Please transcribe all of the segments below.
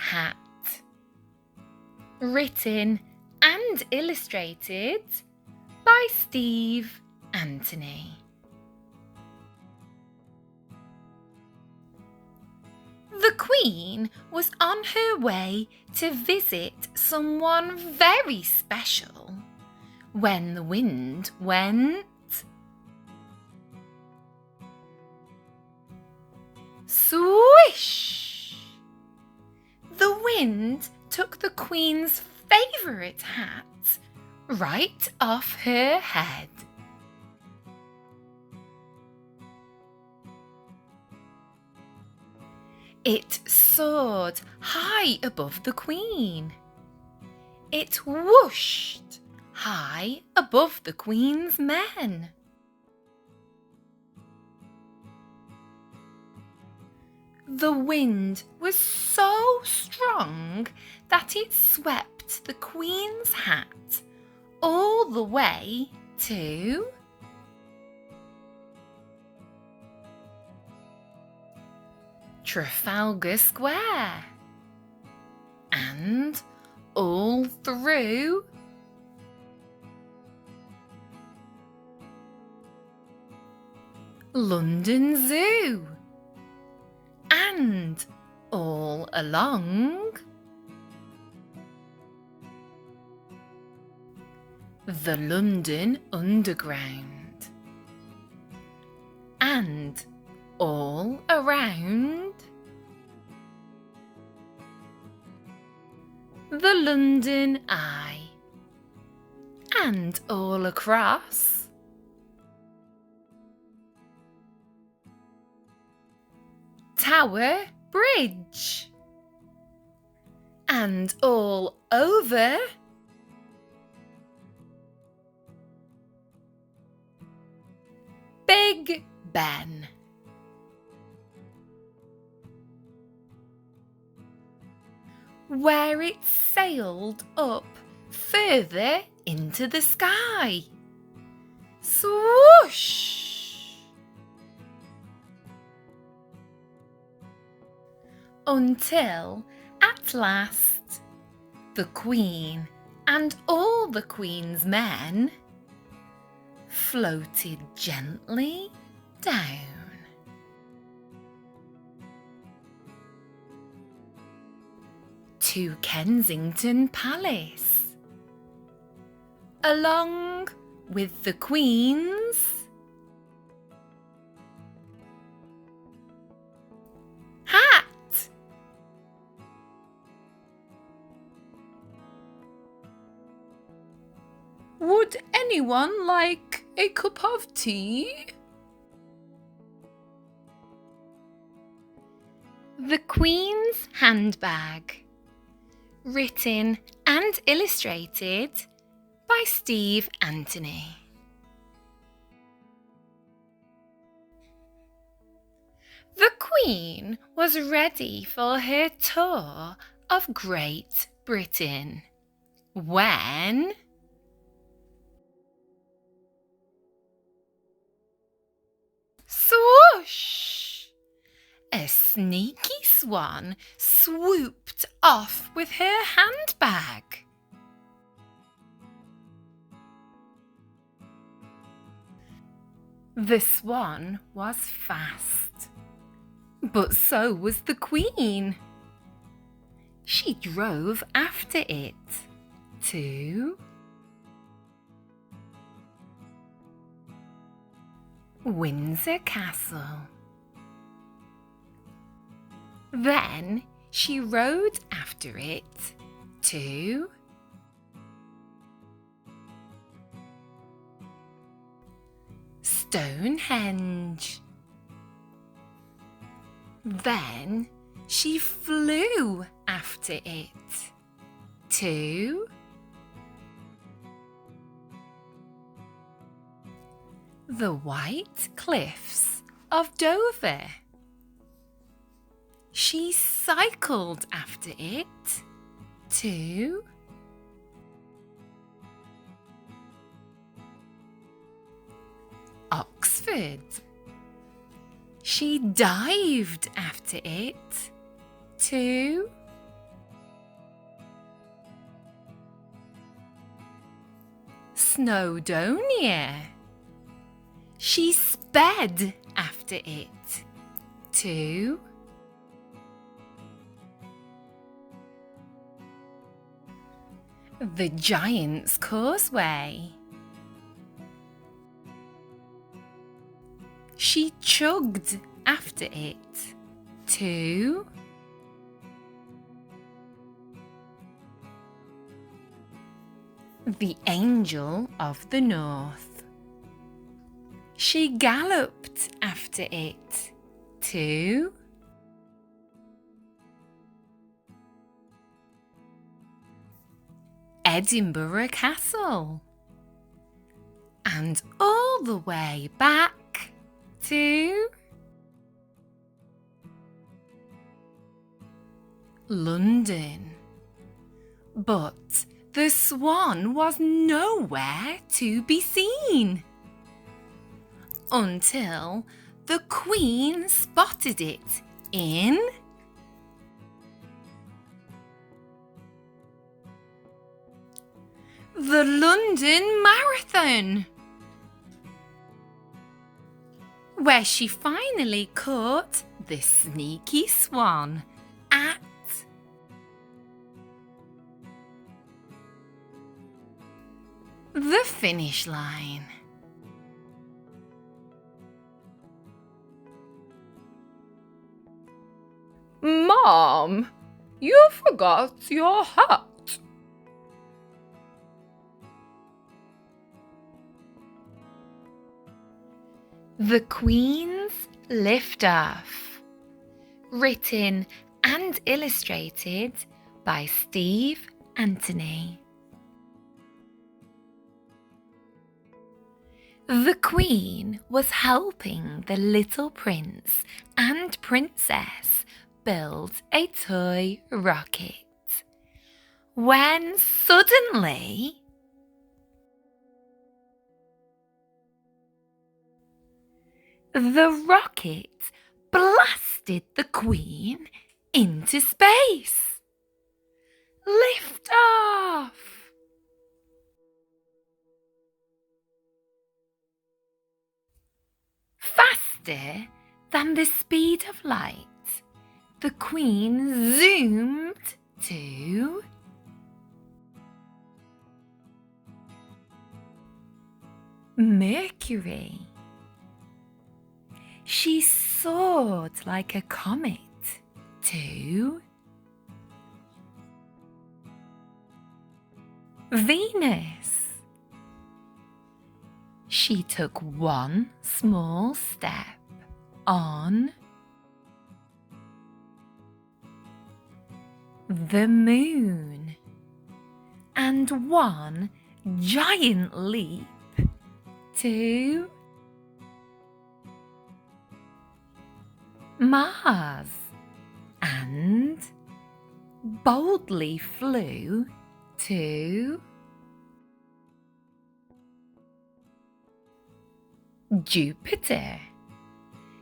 hat. Written and illustrated by Steve Antony. The Queen was on her way to visit someone very special when the wind went swish. The wind took the Queen's favourite hat right off her head. It soared high above the Queen. It whooshed high above the Queen's men. The wind was so strong that it swept the Queen's hat all the way to Trafalgar Square and all through London Zoo and all along the London Underground and all around the London Eye and all across Tower Bridge and all over Big Ben. Where it sailed up further into the sky. Swoosh! Until at last the Queen and all the Queen's men floated gently down to Kensington Palace, along with the Queen's hat. Would anyone like a cup of tea? The Queen's Handbag. Written and illustrated by Steve Antony. The Queen was ready for her tour of Great Britain when swoosh! A sneaky swan swooped off with her handbag. The swan was fast, but so was the Queen. She drove after it to Windsor Castle. Then she rode after it to Stonehenge. Then she flew after it to the White Cliffs of Dover. She cycled after it to Oxford. She dived after it to Snowdonia. She sped after it to the Giant's Causeway. She chugged after it to the Angel of the North. She galloped after it to Edinburgh Castle, and all the way back to London. But the swan was nowhere to be seen until the Queen spotted it in the London Marathon, where she finally caught the sneaky swan at the finish line. Mom, you forgot your hat. The Queen's Lift-Off, written and illustrated by Steve Antony. The Queen was helping the little prince and princess build a toy rocket when suddenly the rocket blasted the Queen into space. Lift off! Faster than the speed of light, the Queen zoomed to Mercury. She soared like a comet to Venus. She took one small step on the moon and one giant leap to Mars, and boldly flew to Jupiter.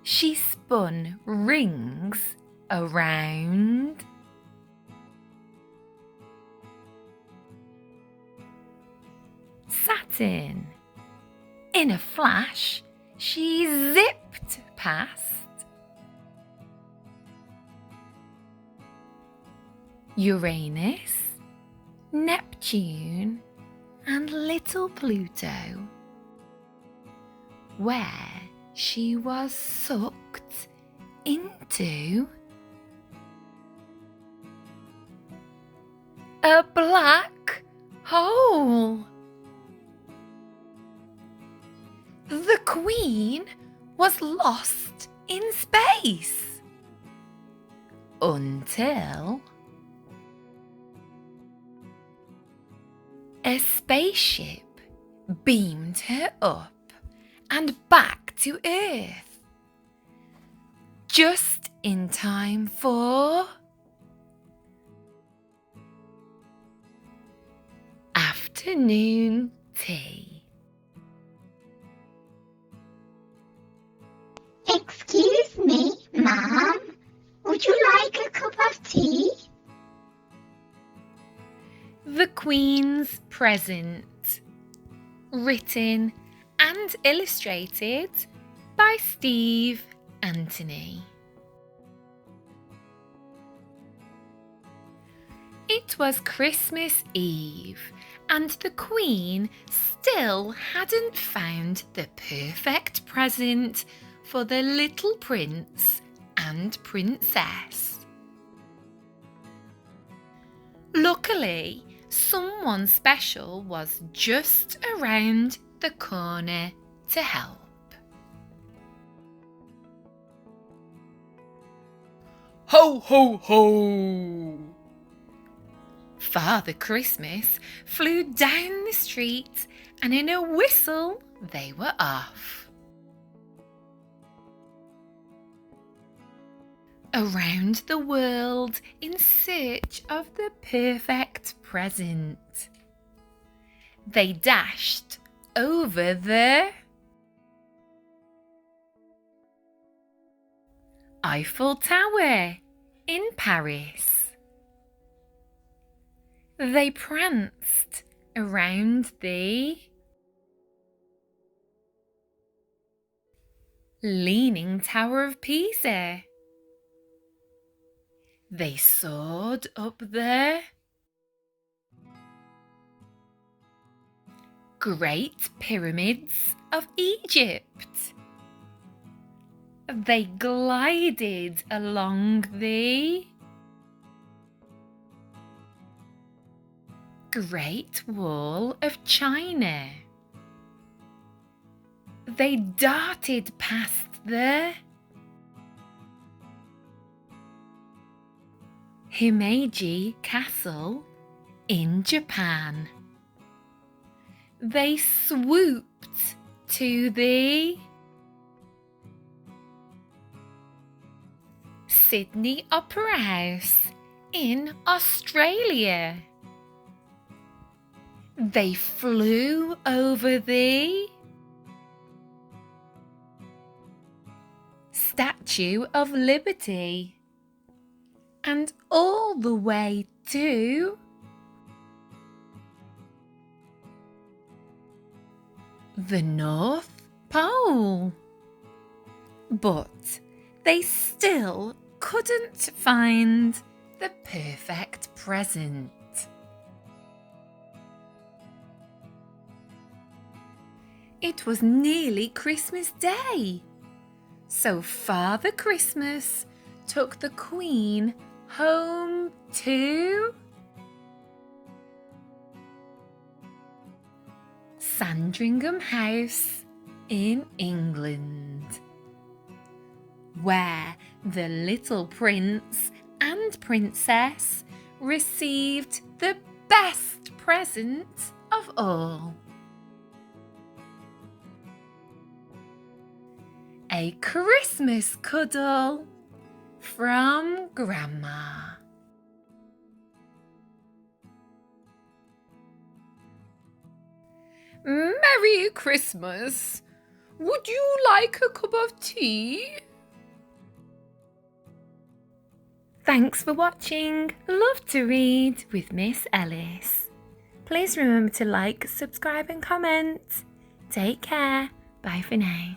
She spun rings around Saturn. In a flash, she zipped past Uranus, Neptune, and little Pluto, where she was sucked into a black hole. The Queen was lost in space until a spaceship beamed her up and back to Earth, just in time for afternoon tea. Excuse me, Mom. Would you like a cup of tea? The Queen's present. written and illustrated by Steve Antony. It was Christmas Eve, and the Queen still hadn't found the perfect present for the little prince and princess. Luckily, someone special was just around the corner to help. Ho, ho, ho! Father Christmas flew down the street, and in a whistle they were off. Around the world in search of the perfect present. They dashed over the Eiffel Tower in Paris. They pranced around the Leaning Tower of Pisa. They soared up the Great Pyramids of Egypt. They glided along the Great Wall of China. They darted past the Himeji Castle in Japan. They swooped to the Sydney Opera House in Australia. They flew over the Statue of Liberty and all the way to the North Pole. But they still couldn't find the perfect present. It was nearly Christmas Day, so Father Christmas took the Queen home to Sandringham House in England, where the little prince and princess received the best present of all. A Christmas cuddle from Grandma. Merry Christmas! Would you like a cup of tea? Thanks for watching Love to Read with Miss Ellis. Please remember to like, subscribe and comment. Take care. Bye for now.